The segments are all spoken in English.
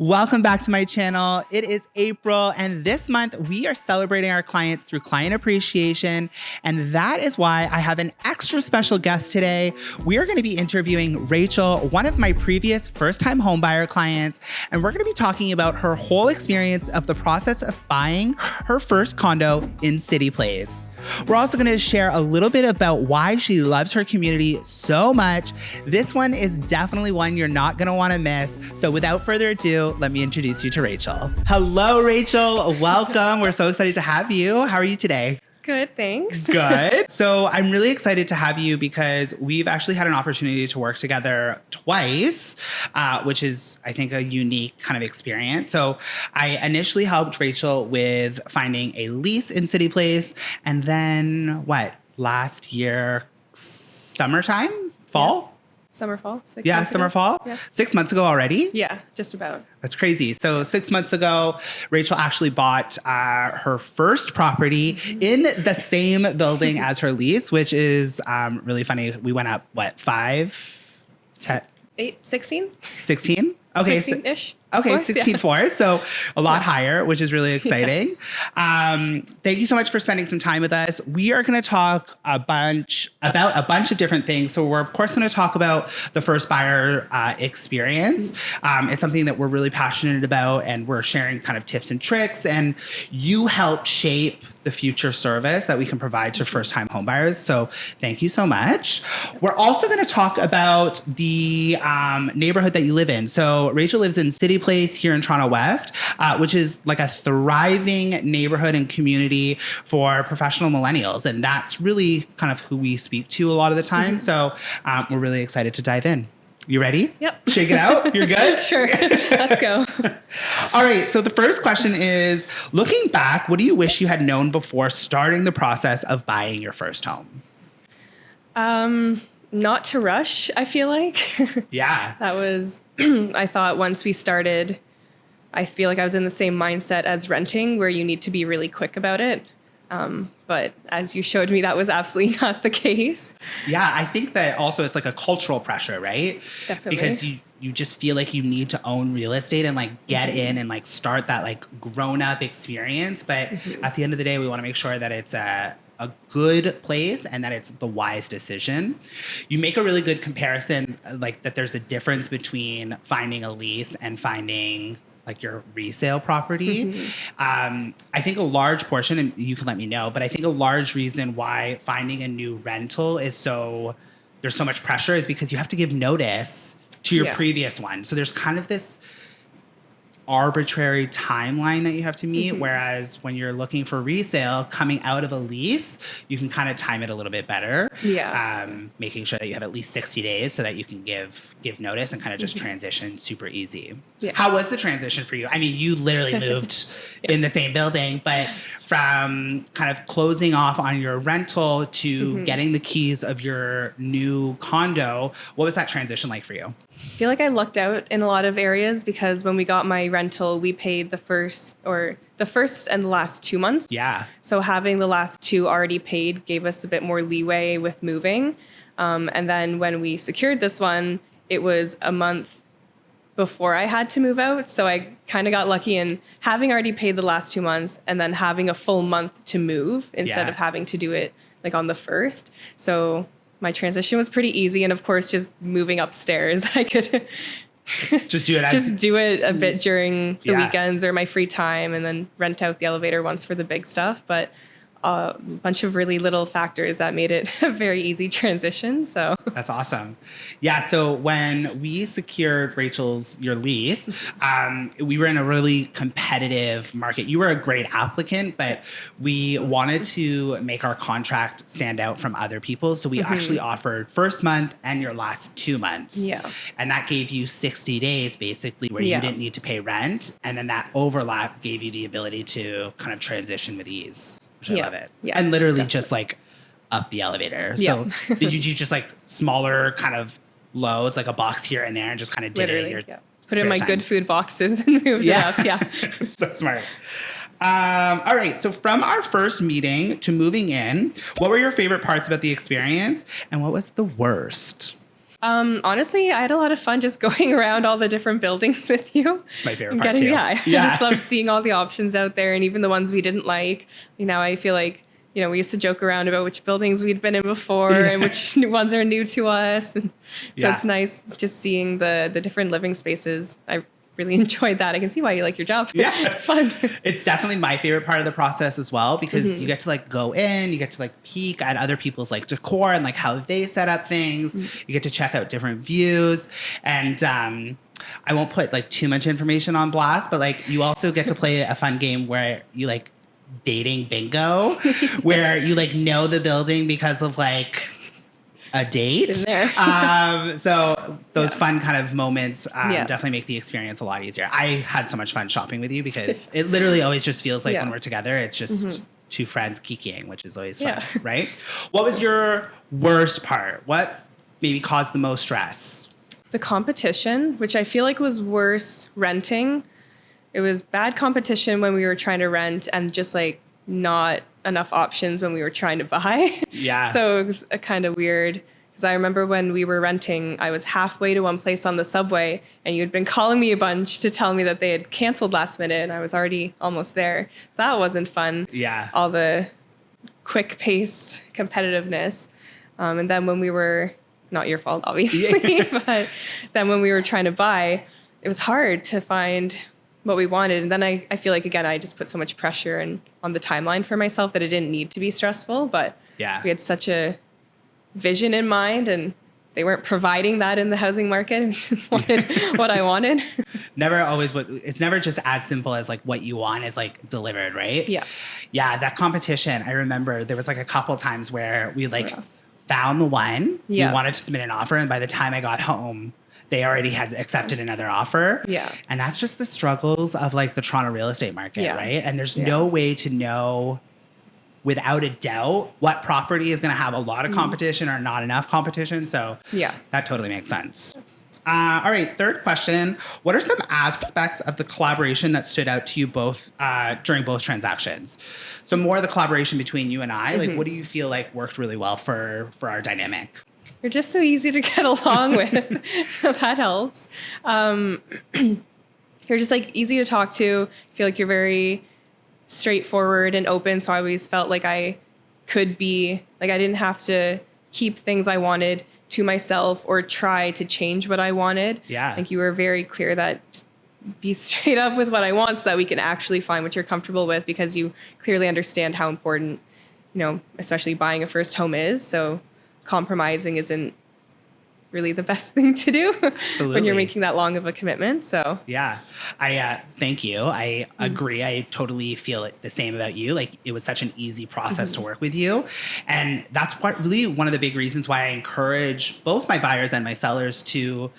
Welcome back to my channel. It is April, and this month we are celebrating our clients through client appreciation. And that is why I have an extra special guest today. We are going to be interviewing Rachel, one of my previous first-time homebuyer clients, and we're going to be talking about her whole experience of the process of buying her first condo in City Place. We're also going to share a little bit about why she loves her community so much. This one is definitely one you're not going to want to miss. So without further ado, let me introduce you to Rachel. Hello, Rachel. Welcome. We're so excited to have you. How are you today? Good, thanks. Good. So I'm really excited to have you because we've actually had an opportunity to work together twice, which is, I think, a unique kind of experience. So I initially helped Rachel with finding a lease in City Place. And then last year, summertime, fall? Yeah. Summer, fall? Summer, fall? Yeah. 6 months ago already? Yeah, just about. That's crazy. So 6 months ago, Rachel actually bought her first property in the same building as her lease, which is really funny. We went up, 16? 16? Okay. 16-ish. Okay, Course, 16 floors, so a lot higher, which is really exciting. Thank you so much for spending some time with us. We are going to talk about a bunch of different things. So we're, of course, going to talk about the first buyer experience. It's something that we're really passionate about, and we're sharing kind of tips and tricks. And you help shape the future service that we can provide to first-time homebuyers. So thank you so much. We're also going to talk about the neighborhood that you live in. So Rachel lives in City Place here in Toronto West, which is like a thriving neighborhood and community for professional millennials. And that's really kind of who we speak to a lot of the time. So we're really excited to dive in. You ready? Yep. Shake it out? You're good? Sure. Let's go. All right. So the first question is, looking back, what do you wish you had known before starting the process of buying your first home? Not to rush, I feel like. Yeah. That was, I thought once we started, I feel like I was in the same mindset as renting, where you need to be really quick about it. But as you showed me, that was absolutely not the case. Yeah, I think that also it's like a cultural pressure, right? Definitely. Because you just feel like you need to own real estate and get in and start that grown up experience. But at the end of the day, we want to make sure that it's a good place and that it's the wise decision. You make a really good comparison, that there's a difference between finding a lease and finding your resale property. I think a large portion, and you can let me know, but I think a large reason why finding a new rental there's so much pressure is because you have to give notice to your previous one. So there's kind of this arbitrary timeline that you have to meet. Whereas when you're looking for resale coming out of a lease, you can kind of time it a little bit better. Yeah. Making sure that you have at least 60 days so that you can give notice and kind of just transition super easy. Yeah. How was the transition for you? I mean, you literally moved in the same building, but from kind of closing off on your rental to getting the keys of your new condo, what was that transition like for you? I feel like I lucked out in a lot of areas because when we got my rental, we paid the first and the last 2 months. Yeah. So having the last two already paid gave us a bit more leeway with moving. And then when we secured this one, it was a month before I had to move out. So I kind of got lucky in having already paid the last 2 months and then having a full month to move instead of having to do it on the first. So my transition was pretty easy. And of course, just moving upstairs, I could just do it a bit during the weekends or my free time and then rent out the elevator once for the big stuff. But a bunch of really little factors that made it a very easy transition. So that's awesome. Yeah. So when we secured your lease, we were in a really competitive market. You were a great applicant, but we wanted to make our contract stand out from other people. So we actually offered first month and your last 2 months. Yeah. And that gave you 60 days basically where you didn't need to pay rent. And then that overlap gave you the ability to kind of transition with ease. I love it. Yeah, and literally just up the elevator. So did you do just smaller kind of loads, like a box here and there, and just kind of did it in your put it in my good food boxes and moved it up. Yeah. So smart. All right. So from our first meeting to moving in, what were your favorite parts about the experience and what was the worst? Honestly, I had a lot of fun just going around all the different buildings with you. It's my favorite part too. I just loved seeing all the options out there, and even the ones we didn't like. I feel like, we used to joke around about which buildings we'd been in before and which ones are new to us. And so it's nice just seeing the different living spaces. I really enjoyed that. I can see why you like your job. Yeah. It's fun. It's definitely my favorite part of the process as well, because you get to like go in, you get to like peek at other people's like decor and like how they set up things. You get to check out different views. And I won't put like too much information on blast, but like you also get to play a fun game where you like dating bingo, where you like know the building because of like a date. So those fun kind of moments definitely make the experience a lot easier. I had so much fun shopping with you because it literally always just feels like when we're together, it's just two friends kikiing, which is always fun, right? What was your worst part? What maybe caused the most stress? The competition, which I feel like was worse renting. It was bad competition when we were trying to rent and just like not enough options when we were trying to buy. Yeah. So it was kind of weird because I remember when we were renting, I was halfway to one place on the subway and you'd been calling me a bunch to tell me that they had canceled last minute and I was already almost there. So that wasn't fun. Yeah. All the quick paced competitiveness. And then when we were, not your fault, obviously, but then when we were trying to buy, it was hard to find what we wanted. And then I feel like, again, I just put so much pressure on the timeline for myself that it didn't need to be stressful. But we had such a vision in mind and they weren't providing that in the housing market. We just wanted what I wanted. It's never just as simple as like what you want is like delivered, right? Yeah. Yeah, that competition. I remember there was like a couple times where we found the one. We wanted to submit an offer. And by the time I got home, they already had accepted another offer. Yeah. And that's just the struggles of like the Toronto real estate market, right? And there's no way to know without a doubt what property is going to have a lot of competition or not enough competition. So that totally makes sense. All right, third question. What are some aspects of the collaboration that stood out to you both during both transactions? So more the collaboration between you and I, like what do you feel like worked really well for our dynamic? You're just so easy to get along with, so that helps. You're just like easy to talk to. I feel like you're very straightforward and open, so I always felt like I could be, like I didn't have to keep things I wanted to myself or try to change what I wanted. Yeah. Like you were very clear that just be straight up with what I want so that we can actually find what you're comfortable with, because you clearly understand how important, especially buying a first home is. So compromising isn't really the best thing to do when you're making that long of a commitment. So yeah, I thank you. I agree. I totally feel it the same about you. Like it was such an easy process to work with you. And that's really one of the big reasons why I encourage both my buyers and my sellers to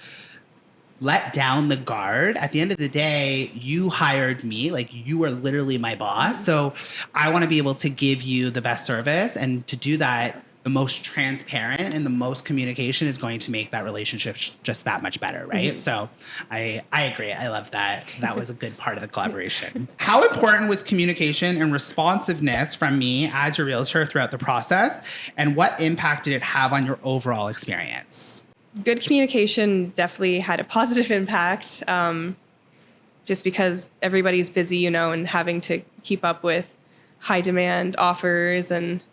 let down the guard. At the end of the day, you hired me, like you were literally my boss. So I want to be able to give you the best service, and to do that, the most transparent and the most communication is going to make that relationship just that much better, right? So I agree. I love that. That was a good part of the collaboration. How important was communication and responsiveness from me as your realtor throughout the process? And what impact did it have on your overall experience? Good communication definitely had a positive impact, just because everybody's busy, and having to keep up with high demand offers. And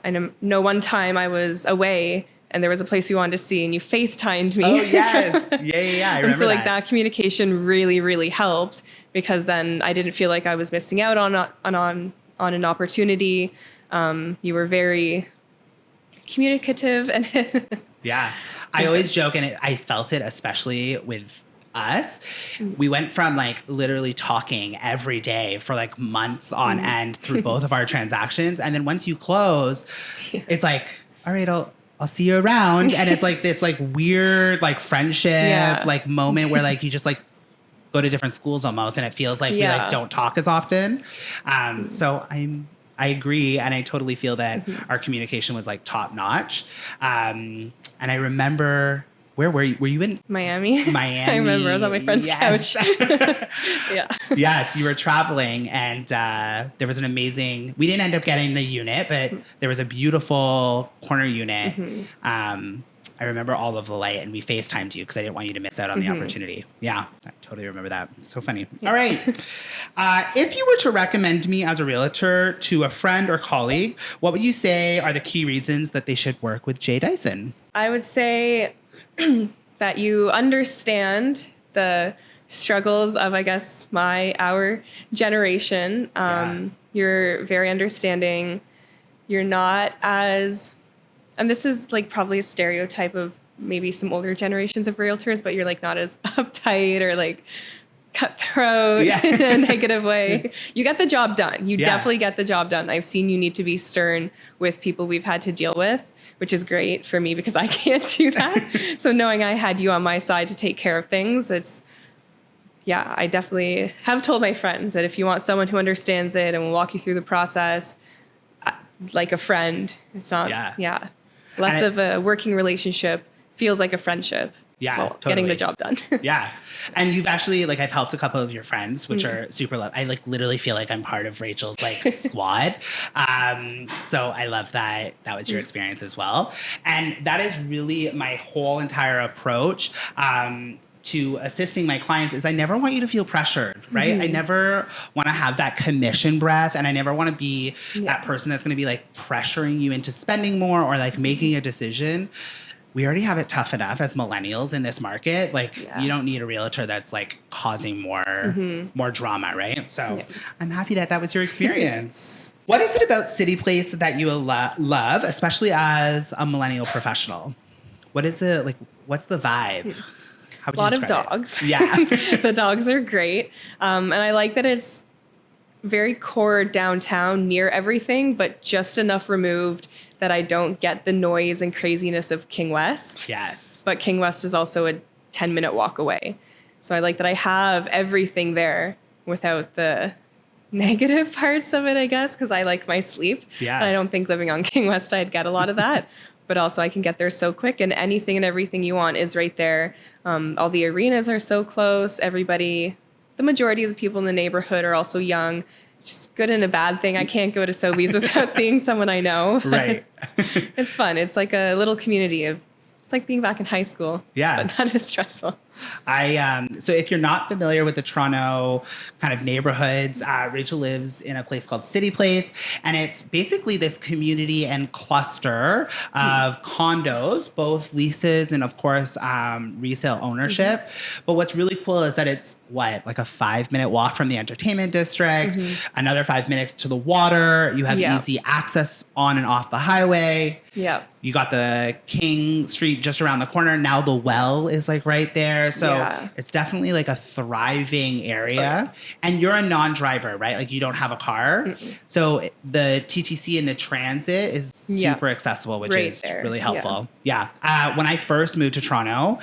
I know one time I was away and there was a place we wanted to see and you FaceTimed me. Oh, yes. Yeah. I remember that communication really, really helped, because then I didn't feel like I was missing out on an opportunity. You were very communicative. And yeah. I always joke, and I felt it especially with us. We went from like literally talking every day for like months on end through both of our transactions. And then once you close, it's like, all right, I'll see you around. And it's like this like weird like friendship like moment where like you just like go to different schools almost, and it feels like we like don't talk as often. So I agree, and I totally feel that our communication was like top notch. And I remember, where were you? Were you in Miami? Miami. I remember I was on my friend's couch. Yes, you were traveling, and there was an amazing. We didn't end up getting the unit, but there was a beautiful corner unit. I remember all of the light, and we FaceTimed you because I didn't want you to miss out on the opportunity. Yeah, I totally remember that. So funny. All right. If you were to recommend me as a realtor to a friend or colleague, what would you say are the key reasons that they should work with Jay Dyson? I would say that you understand the struggles of, I guess, our generation. You're very understanding. You're not as, and this is like probably a stereotype of maybe some older generations of realtors, but you're like not as uptight or like cutthroat in a negative way. You get the job done. You definitely get the job done. I've seen you need to be stern with people we've had to deal with, which is great for me because I can't do that. So knowing I had you on my side to take care of things, I definitely have told my friends that if you want someone who understands it and will walk you through the process like a friend, it's not, less of a working relationship, feels like a friendship. Yeah, totally. Getting the job done. Yeah. And you've actually, like, I've helped a couple of your friends, which are super I like literally feel like I'm part of Rachel's like squad. So I love that was your experience as well. And that is really my whole entire approach. To assisting my clients is I never want you to feel pressured, right? I never want to have that commission breath, and I never want to be that person that's going to be like pressuring you into spending more or like making a decision. We already have it tough enough as millennials in this market. Like you don't need a realtor that's like causing more drama, right? So I'm happy that was your experience. What is it about City Place that you love, especially as a millennial professional? What is it like? What's the vibe? A lot of dogs. Yeah. The dogs are great. And I like that it's very core downtown near everything, but just enough removed that I don't get the noise and craziness of King West. Yes. But King West is also a 10-minute walk away. So I like that I have everything there without the negative parts of it, I guess, because I like my sleep. Yeah. And I don't think living on King West I'd get a lot of that. But also I can get there so quick, and anything and everything you want is right there. All the arenas are so close. Everybody, the majority of the people in the neighborhood are also young. Just good and a bad thing. I can't go to Sobeys without seeing someone I know. Right. It's fun. It's like a little community it's like being back in high school. Yeah. But not as stressful. So if you're not familiar with the Toronto kind of neighborhoods, Rachel lives in a place called City Place, and it's basically this community and cluster of condos, both leases and of course resale ownership. But what's really cool is that it's like a 5-minute walk from the entertainment district, another 5 minutes to the water. You have easy access on and off the highway. Yeah. You got the King Street just around the corner. Now the Well is like right there. So it's definitely like a thriving area. And you're a non-driver, right? Like you don't have a car. So the TTC and the transit is super accessible, which is really helpful. Yeah. When I first moved to Toronto,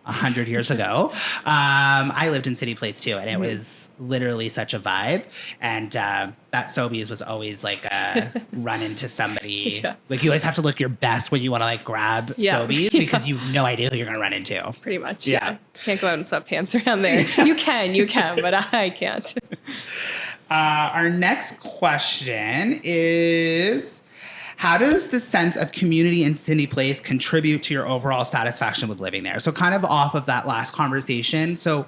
100 years ago, I lived in City Place too, and it was literally such a vibe. And that Sobeys was always like a run into somebody. Like you always have to look your best when you want to like grab Sobeys because you have no idea who you're going to run into. Pretty much. Yeah. Can't go out in sweatpants around there. You can, but I can't. Our next question is, how does the sense of community in City Place contribute to your overall satisfaction with living there? So kind of off of that last conversation. So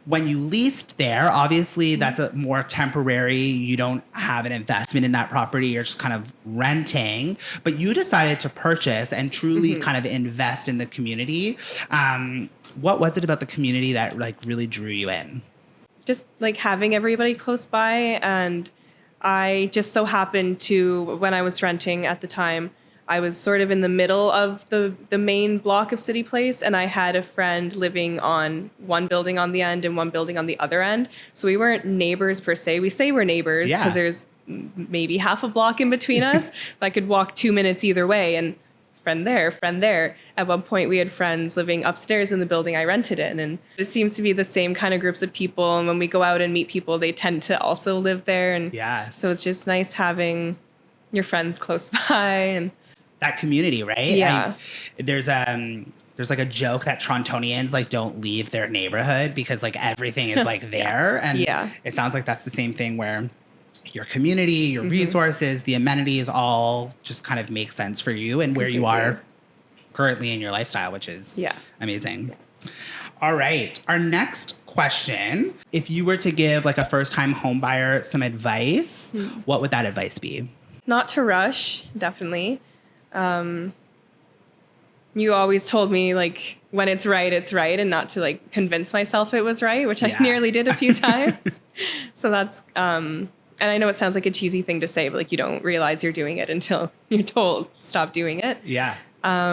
when you leased there, obviously that's a more temporary, you don't have an investment in that property, you're just kind of renting, but you decided to purchase and truly kind of invest in the community. What was it about the community that like really drew you in? Just like having everybody close by, and I just so happened to, when I was renting at the time, I was sort of in the middle of the main block of City Place, and I had a friend living on one building on the end and one building on the other end. So we weren't neighbors per se. We say we're neighbors because there's maybe half a block in between us. I could walk 2 minutes either way, and friend there. At one point, we had friends living upstairs in the building I rented in, and it seems to be the same kind of groups of people. And when we go out and meet people, they tend to also live there. And so it's just nice having your friends close by and that community, right? Yeah. There's like a joke that Torontonians like don't leave their neighborhood because like everything is like there, and it sounds like that's the same thing where your community, your resources, the amenities all just kind of make sense for you and where you are currently in your lifestyle, which is amazing. Yeah. All right. Our next question, if you were to give like a first-time home buyer some advice, what would that advice be? Not to rush, definitely. You always told me like when it's right, and not to like convince myself it was right, which I nearly did a few times. So that's, and I know it sounds like a cheesy thing to say, but like you don't realize you're doing it until you're told stop doing it. Yeah. I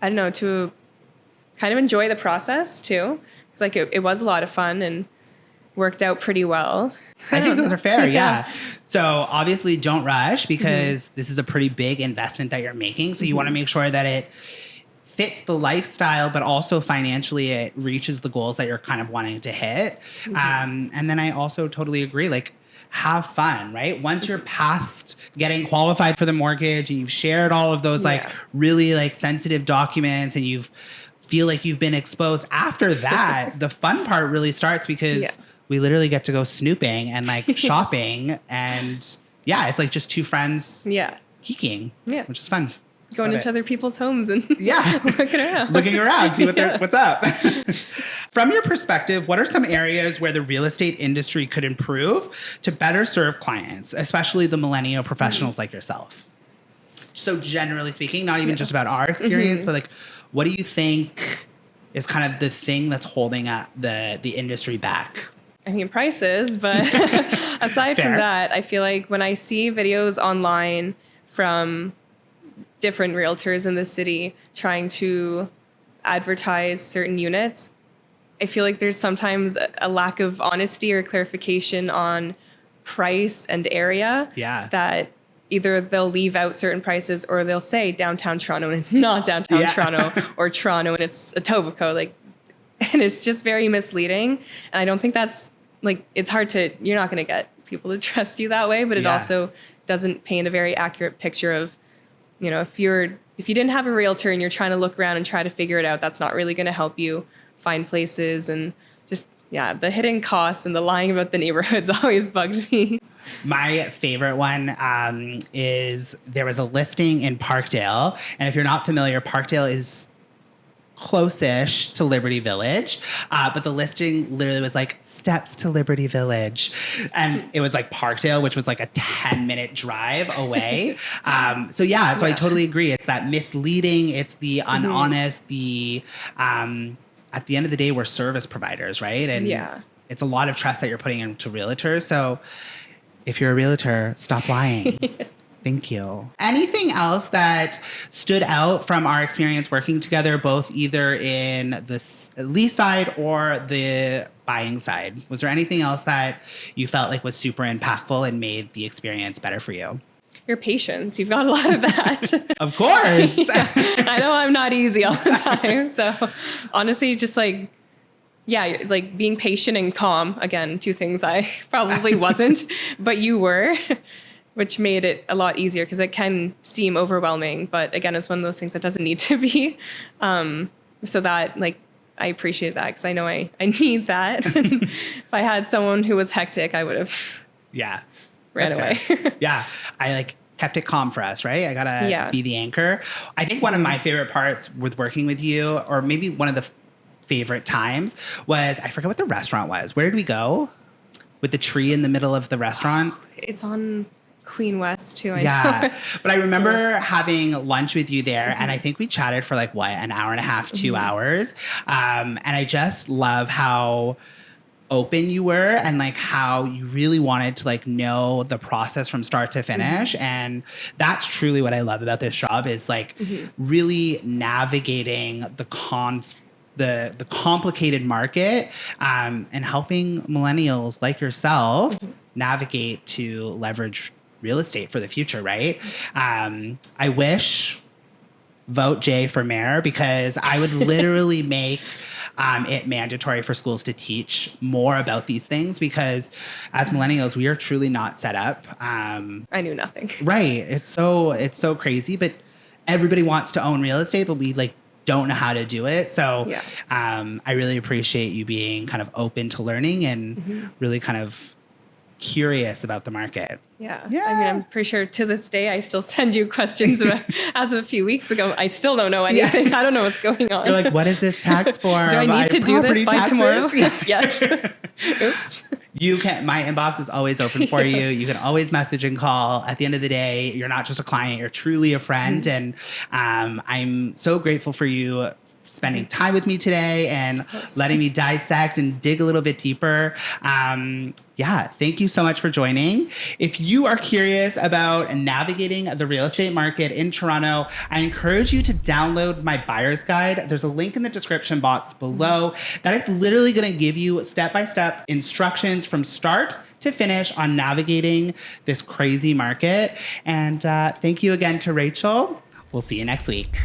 don't know, to kind of enjoy the process too. It's like it was a lot of fun and worked out pretty well. I think those are fair. Yeah. So obviously don't rush because this is a pretty big investment that you're making. So you want to make sure that it fits the lifestyle, but also financially it reaches the goals that you're kind of wanting to hit. And then I also totally agree. Like, have fun, right? Once you're past getting qualified for the mortgage and you've shared all of those like really like sensitive documents and you've feel like you've been exposed, after that, the fun part really starts because we literally get to go snooping and like shopping and it's like just two friends geeking, which is fun. Going into other people's homes and looking around, see what's up. From your perspective, what are some areas where the real estate industry could improve to better serve clients, especially the millennial professionals like yourself? So generally speaking, not even just about our experience, but like, what do you think is kind of the thing that's holding up the industry back? I mean, prices, but aside from that, I feel like when I see videos online from different realtors in the city trying to advertise certain units, I feel like there's sometimes a lack of honesty or clarification on price and area. That either they'll leave out certain prices or they'll say downtown Toronto and it's not downtown Toronto, or Toronto and it's Etobicoke. Like, and it's just very misleading. And I don't think that's like, it's hard to, you're not going to get people to trust you that way, but it also doesn't paint a very accurate picture of, you know, if you didn't have a realtor and you're trying to look around and try to figure it out, that's not really going to help you find places. And just, the hidden costs and the lying about the neighborhoods always bugged me. My favorite one is there was a listing in Parkdale. And if you're not familiar, Parkdale is close-ish to Liberty Village. But the listing literally was like steps to Liberty Village. And it was like Parkdale, which was like a 10-minute drive away. So I totally agree. It's that misleading. It's the unhonest, the at the end of the day, we're service providers, right? And it's a lot of trust that you're putting into realtors. So if you're a realtor, stop lying. Thank you. Anything else that stood out from our experience working together, both either in the lease side or the buying side? Was there anything else that you felt like was super impactful and made the experience better for you? Your patience. You've got a lot of that. Of course. I know I'm not easy all the time. So honestly, just like, like being patient and calm. Again, two things I probably wasn't, but you were, which made it a lot easier because it can seem overwhelming. But again, it's one of those things that doesn't need to be. So that, like, I appreciate that because I know I need that. If I had someone who was hectic, I would have ran away. I like kept it calm for us, right? I gotta be the anchor. I think one of my favorite parts with working with you, or maybe one of the favorite times, was I forget what the restaurant was. Where did we go? With the tree in the middle of the restaurant? It's on Queen West too. I know. But I remember having lunch with you there, and I think we chatted for like an hour and a half, 2 hours. And I just love how open you were and like how you really wanted to like know the process from start to finish. And that's truly what I love about this job is like really navigating the complicated market and helping millennials like yourself navigate to leverage real estate for the future, right? I wish vote Jay for mayor because I would literally make it mandatory for schools to teach more about these things because as millennials, we are truly not set up. I knew nothing. Right. It's so crazy, but everybody wants to own real estate, but we like don't know how to do it. So I really appreciate you being kind of open to learning and really kind of curious about the market. Yeah. Yeah. I mean, I'm pretty sure to this day, I still send you questions about, as of a few weeks ago. I still don't know anything. I don't know what's going on. You're like, what is this tax form? Do I need to do this by tomorrow? Yes. Oops. You can, my inbox is always open for you. You can always message and call. At the end of the day, you're not just a client, you're truly a friend. And I'm so grateful for you spending time with me today and letting me dissect and dig a little bit deeper. Yeah, thank you so much for joining. If you are curious about navigating the real estate market in Toronto, I encourage you to download my buyer's guide. There's a link in the description box below that is literally going to give you step-by-step instructions from start to finish on navigating this crazy market. And thank you again to Rachel. We'll see you next week.